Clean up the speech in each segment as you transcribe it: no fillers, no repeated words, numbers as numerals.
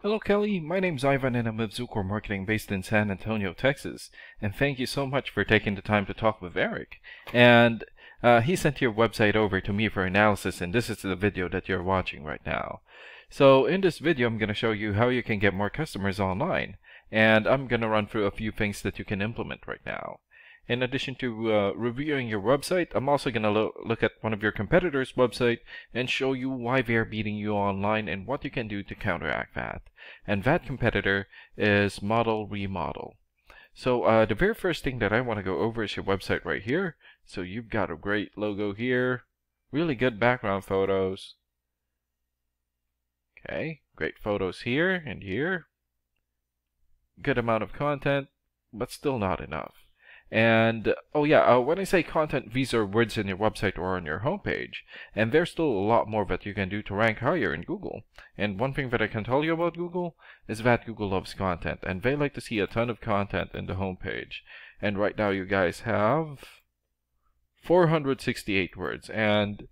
Hello, Kelly. My name's Ivan, and I'm with Zucor Marketing based in San Antonio, Texas. And thank you so much for taking the time to talk with Eric. And he sent your website over to me for analysis, and this is the video that you're watching right now. So in this video, I'm going to show you how you can get more customers online. And I'm going to run through a few things that you can implement right now. In addition to reviewing your website, I'm also going to look at one of your competitors' website and show you why they're beating you online and what you can do to counteract that. And that competitor is Model Remodel. So the very first thing that I want to go over is your website right here. So you've got a great logo here, really good background photos. Okay, great photos here and here. Good amount of content, but still not enough. And when I say content, these are words in your website or on your homepage, and there's still a lot more that you can do to rank higher in Google. And one thing that I can tell you about Google is that Google loves content, and they like to see a ton of content in the homepage. And right now you guys have 468 words, and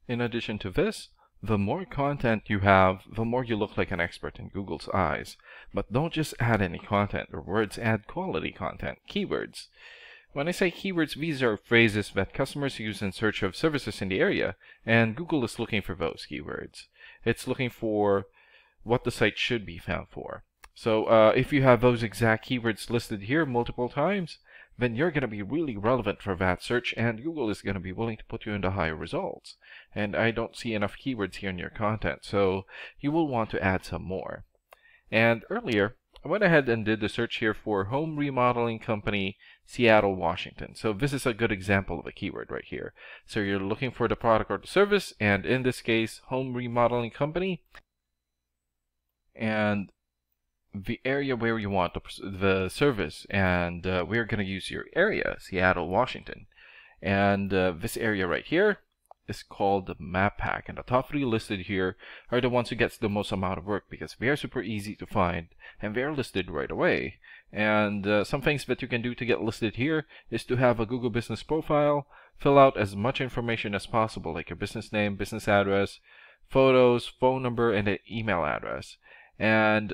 in addition to this, the more content you have, the more you look like an expert in Google's eyes. But don't just add any content or words, add quality content, keywords. When I say keywords, these are phrases that customers use in search of services in the area, and Google is looking for those keywords. It's looking for what the site should be found for. So if you have those exact keywords listed here multiple times, then you're going to be really relevant for that search, and Google is going to be willing to put you into higher results. And I don't see enough keywords here in your content, so you will want to add some more. And earlier, I went ahead and did the search here for Home Remodeling Company, Seattle, Washington. So this is a good example of a keyword right here. So you're looking for the product or the service, and in this case, Home Remodeling Company, and the area where you want the service, and we're going to use your area, Seattle, Washington. And this area right here is called the map pack, and the top 3 listed here are the ones who gets the most amount of work because they're super easy to find and they're listed right away. And some things that you can do to get listed here is to have a Google business profile, fill out as much information as possible, like your business name, business address, photos, phone number, and an email address. And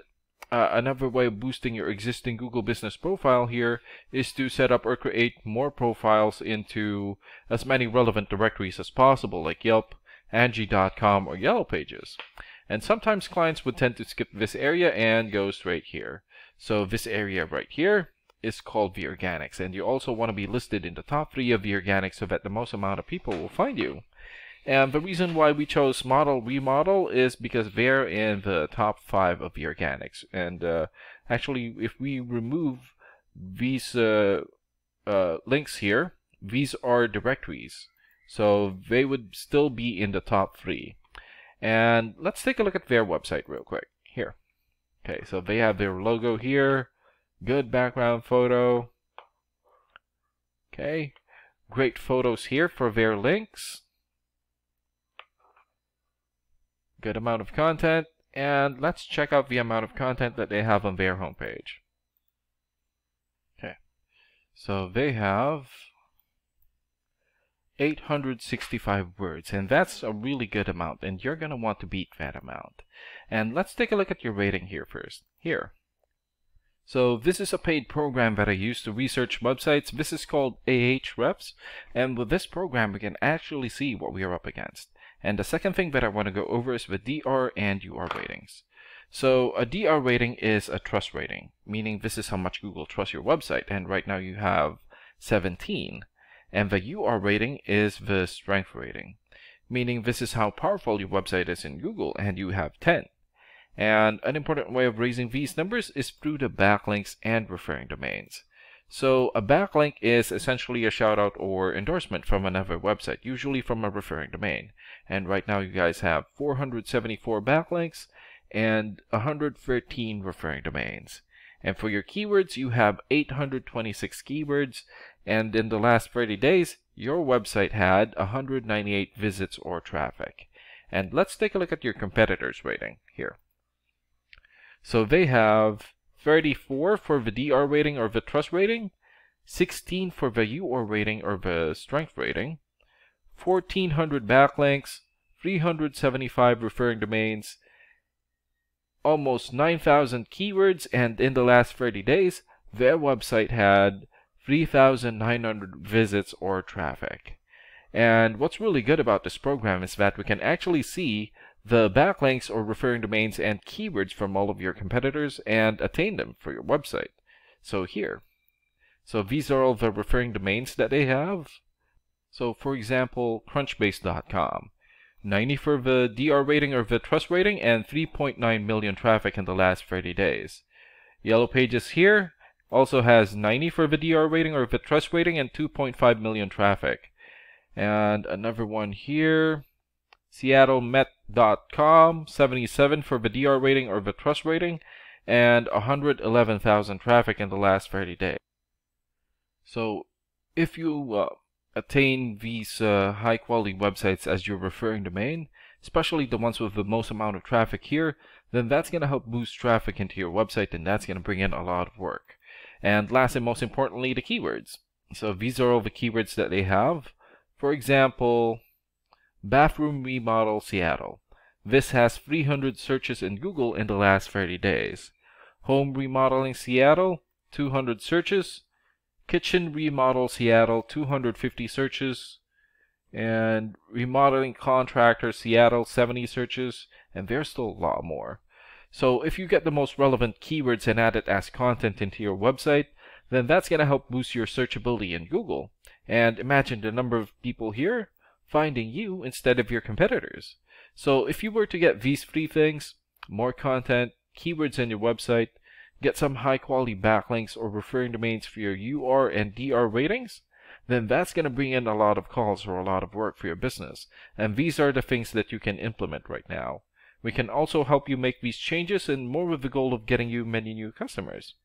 another way of boosting your existing Google business profile here is to set up or create more profiles into as many relevant directories as possible, like Yelp, Angie.com, or Yellow Pages. And sometimes clients would tend to skip this area and go straight here. So this area right here is called the organics, and you also want to be listed in the top 3 of the organics so that the most amount of people will find you. And the reason why we chose Model Remodel is because they're in the top 5 of the organics. And actually, if we remove these links here, these are directories. So they would still be in the top 3. And let's take a look at their website real quick. Here. Okay, so they have their logo here. Good background photo. Okay. Great photos here for their links. Good amount of content, and let's check out the amount of content that they have on their homepage. Okay, so they have 865 words, and that's a really good amount, and you're going to want to beat that amount. And let's take a look at your rating here first. Here. So this is a paid program that I use to research websites. This is called Ahrefs, and with this program we can actually see what we are up against. And the second thing that I want to go over is with DR and UR ratings. So a DR rating is a trust rating, meaning this is how much Google trusts your website, and right now you have 17. And the UR rating is the strength rating, meaning this is how powerful your website is in Google, and you have 10. And an important way of raising these numbers is through the backlinks and referring domains. So a backlink is essentially a shout out or endorsement from another website, usually from a referring domain. And right now you guys have 474 backlinks and 113 referring domains. And for your keywords, you have 826 keywords, and in the last 30 days, your website had 198 visits or traffic. And let's take a look at your competitors' rating here. So they have 34 for the DR rating or the trust rating, 16 for the UR rating or the strength rating, 1,400 backlinks, 375 referring domains, almost 9,000 keywords, and in the last 30 days, their website had 3,900 visits or traffic. And what's really good about this program is that we can actually see the backlinks or referring domains and keywords from all of your competitors and attain them for your website. So here. So these are all the referring domains that they have. So for example, Crunchbase.com. 90 for the DR rating or the trust rating and 3.9 million traffic in the last 30 days. Yellow Pages here also has 90 for the DR rating or the trust rating and 2.5 million traffic. And another one here, SeattleMet.com, 77 for the DR rating or the trust rating, and 111,000 traffic in the last 30 days. So if you attain these high quality websites as your referring domain, especially the ones with the most amount of traffic here, then that's going to help boost traffic into your website, and that's going to bring in a lot of work. And last and most importantly, the keywords. So these are all the keywords that they have. For example, bathroom remodel Seattle. This has 300 searches in Google in the last 30 days. Home remodeling Seattle, 200 searches. Kitchen remodel Seattle, 250 searches. And remodeling contractor Seattle, 70 searches. And there's still a lot more. So if you get the most relevant keywords and add it as content into your website, then that's going to help boost your searchability in Google. And imagine the number of people here finding you instead of your competitors. So if you were to get these three things, more content, keywords in your website, get some high quality backlinks or referring domains for your UR and DR ratings, then that's going to bring in a lot of calls or a lot of work for your business. And these are the things that you can implement right now. We can also help you make these changes and more with the goal of getting you many new customers.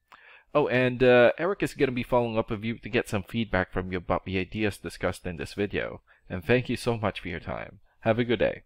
Oh, and Eric is going to be following up with you to get some feedback from you about the ideas discussed in this video. And thank you so much for your time. Have a good day.